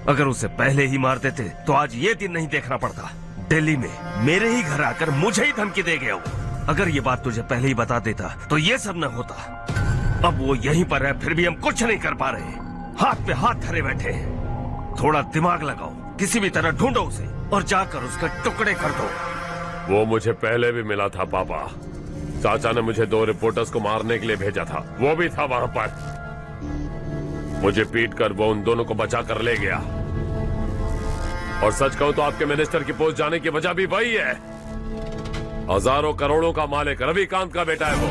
अगर उसे पहले ही मार देते तो आज ये दिन नहीं देखना पड़ता। दिल्ली में मेरे ही घर आकर मुझे ही धमकी दे गया वो। अगर ये बात तुझे पहले ही बता देता तो ये सब न होता। अब वो यहीं पर है, फिर भी हम कुछ नहीं कर पा रहे। हाथ पे हाथ धरे बैठे हैं। थोड़ा दिमाग लगाओ, किसी भी तरह ढूंढो उसे और जाकर उसके टुकड़े कर दो। वो मुझे पहले भी मिला था पापा। चाचा ने मुझे 2 रिपोर्टर्स को मारने के लिए भेजा था, वो भी था वहां पर। मुझे पीट कर वो उन दोनों को बचा कर ले गया। और सच कहूं तो आपके मिनिस्टर की पोस्ट जाने की वजह भी वही है। हजारों करोड़ों का मालिक रविकांत का बेटा है वो।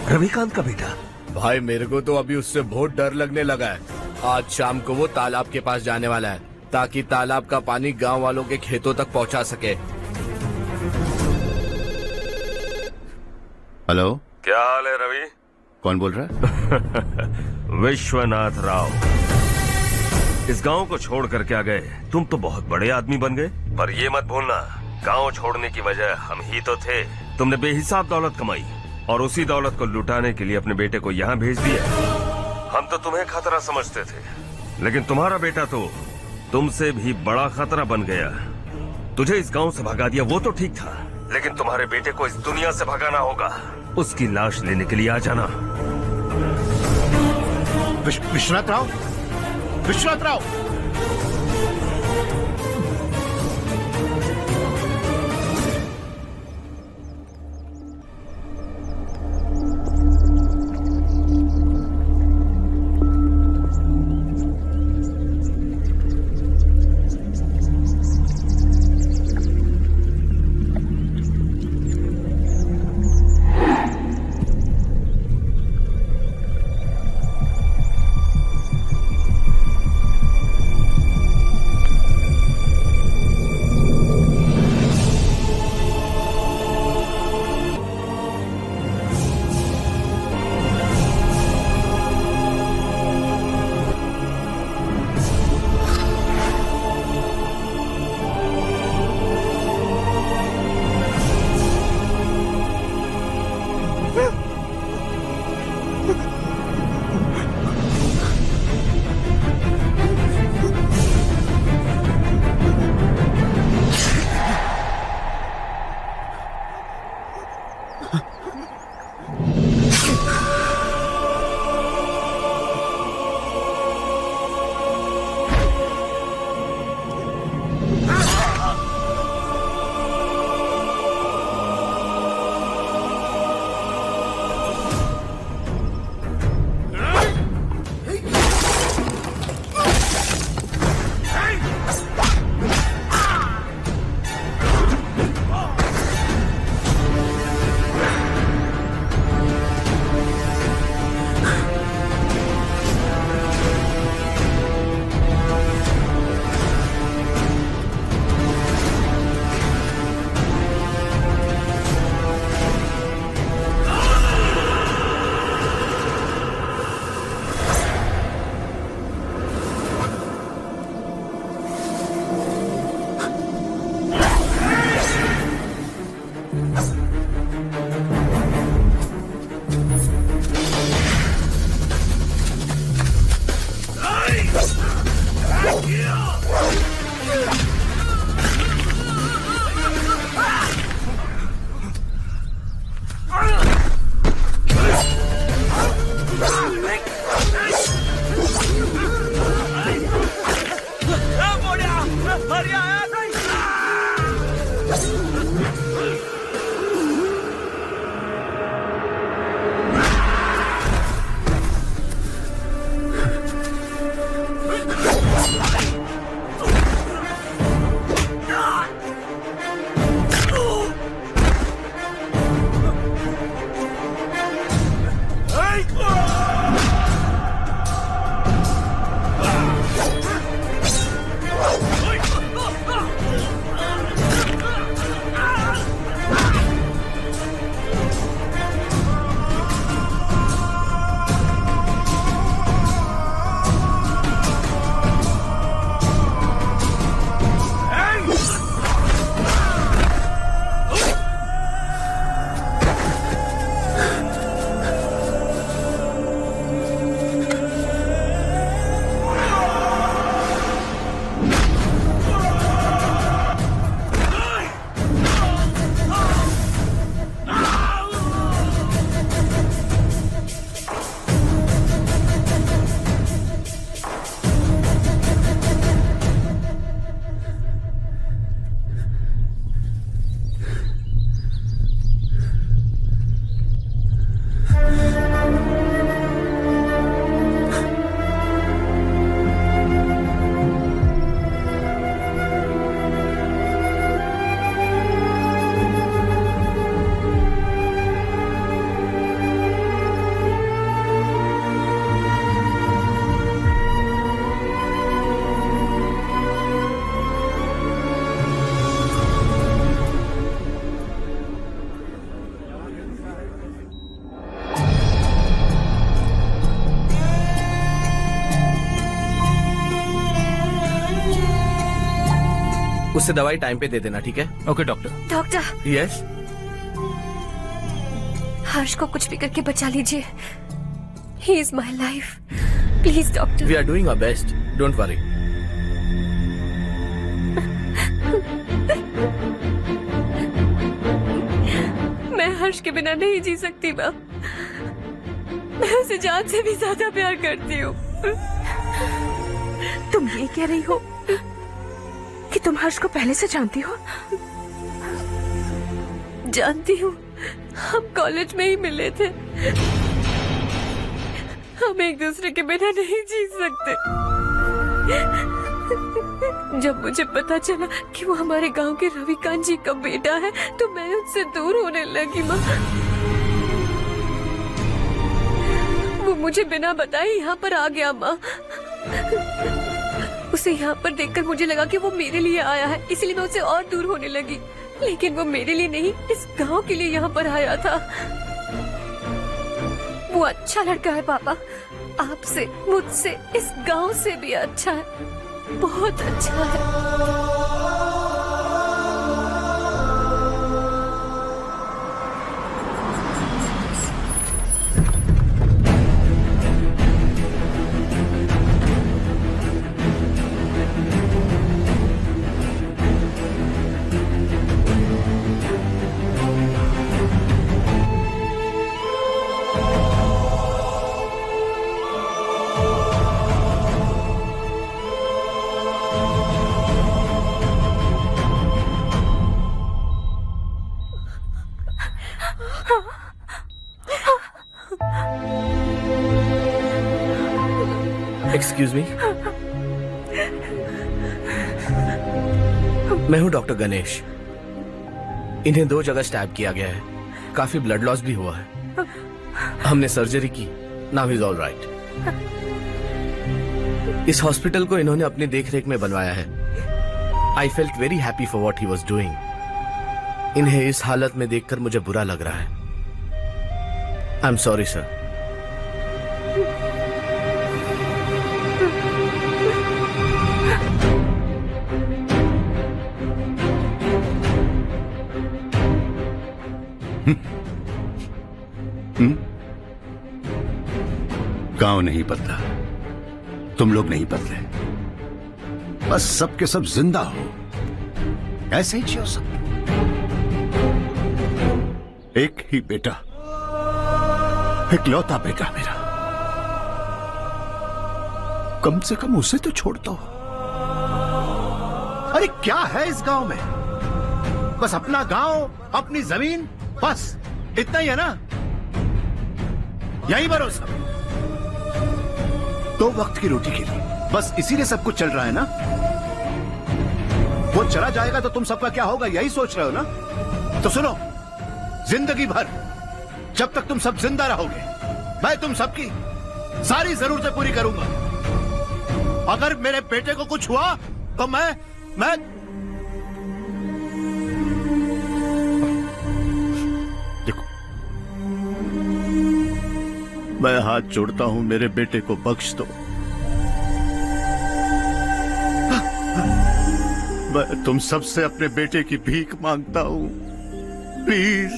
रविकांत का बेटा? भाई मेरे को तो अभी उससे बहुत डर लगने लगा है। आज शाम को वो तालाब के पास जाने वाला है ताकि तालाब का पानी गांव वालों के खेतों तक पहुंचा सके। हेलो, क्या हाल है रवि? कौन बोल रहा है? विश्वनाथ राव। इस गांव को छोड़ कर क्या गए? तुम तो बहुत बड़े आदमी बन गए। पर ये मत भूलना, गांव छोड़ने की वजह हम ही तो थे। तुमने बेहिसाब दौलत कमाई और उसी दौलत को लुटाने के लिए अपने बेटे को यहाँ भेज दिया। हम तो तुम्हें खतरा समझते थे, लेकिन तुम्हारा बेटा तो तुमसे भी बड़ा खतरा बन गया। तुझे इस गांव से भगा दिया वो तो ठीक था, लेकिन तुम्हारे बेटे को इस दुनिया से भगाना होगा। उसकी लाश लेने के लिए आ जाना। विश्वनाथ राव, विश्वनाथ राव! उसे दवाई टाइम पे दे देना, ठीक है? Okay doctor. Doctor, yes. Harsh को कुछ भी करके बचा लीजिए। He is my life, please doctor. We are doing our best, don't worry. मैं हर्ष के बिना नहीं जी सकती माँ। मैं उसे जान से भी ज्यादा प्यार करती हूँ। तुम ये कह रही हो कि तुम हर्ष को पहले से जानती हो? जानती हूँ, हम कॉलेज में ही मिले थे। हम एक दूसरे के बिना नहीं जी सकते। जब मुझे पता चला कि वो हमारे गांव के रविकांत जी का बेटा है तो मैं उनसे दूर होने लगी माँ। वो मुझे बिना बताए यहाँ पर आ गया माँ। उसे यहाँ पर देखकर मुझे लगा कि वो मेरे लिए आया है, इसलिए मैं उससे और दूर होने लगी। लेकिन वो मेरे लिए नहीं, इस गांव के लिए यहाँ पर आया था। वो अच्छा लड़का है पापा, आपसे, मुझसे, इस गांव से भी अच्छा है, बहुत अच्छा है। एक्सक्यूज मी, मैं हूं डॉक्टर गणेश। इन्हें 2 जगह स्टैब किया गया है, काफी ब्लड लॉस भी हुआ है। हमने सर्जरी की, नाउ इज ऑल राइट। इस हॉस्पिटल को इन्होंने अपनी देखरेख में बनवाया है। I felt very happy for what he was doing. इन्हें इस हालत में देखकर मुझे बुरा लग रहा है। I am sorry sir. गांव नहीं बदला, तुम लोग नहीं बदले, बस सबके सब जिंदा हो, ऐसे ही जियो सब। एक ही बेटा, इकलौता बेटा मेरा, कम से कम उसे तो छोड़ता हो। अरे क्या है इस गांव में? बस अपना गांव, अपनी जमीन, बस इतना ही है ना? यही भरोसा, 2 वक्त की रोटी के लिए, बस इसीलिए सब कुछ चल रहा है ना? वो चला जाएगा तो तुम सबका क्या होगा, यही सोच रहे हो ना? तो सुनो, जिंदगी भर जब तक तुम सब जिंदा रहोगे, मैं तुम सबकी सारी जरूरतें पूरी करूंगा। अगर मेरे बेटे को कुछ हुआ तो मैं देखो, मैं हाथ जोड़ता हूं, मेरे बेटे को बख्श दो। मैं तुम सबसे अपने बेटे की भीख मांगता हूं, प्लीज।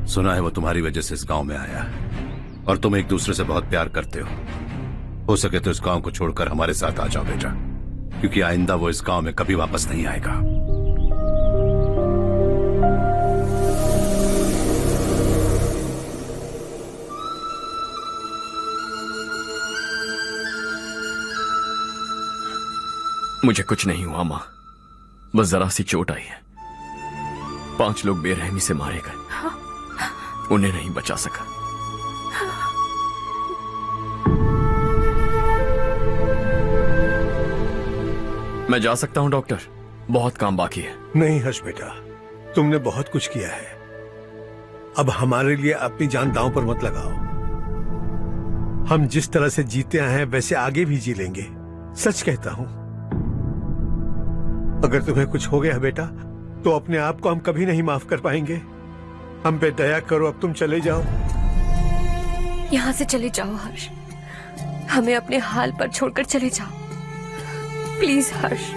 सुना है वो तुम्हारी वजह से इस गांव में आया है और तुम एक दूसरे से बहुत प्यार करते हो सके तो इस गांव को छोड़कर हमारे साथ आ जाओ बेटा, क्योंकि आइंदा वो इस गांव में कभी वापस नहीं आएगा। मुझे कुछ नहीं हुआ माँ, बस जरा सी चोट आई है। 5 लोग बेरहमी से मारे गए, उन्हें नहीं बचा सका। मैं जा सकता हूं डॉक्टर, बहुत काम बाकी है। नहीं हर्ष बेटा, तुमने बहुत कुछ किया है, अब हमारे लिए अपनी जान दांव पर मत लगाओ। हम जिस तरह से जीते आए हैं वैसे आगे भी जी लेंगे, सच कहता हूं। अगर तुम्हें कुछ हो गया बेटा तो अपने आप को हम कभी नहीं माफ कर पाएंगे। हम पे दया करो, अब तुम चले जाओ। यहाँ से चले जाओ हर्ष, हमें अपने हाल पर छोड़कर चले जाओ, प्लीज हर्ष।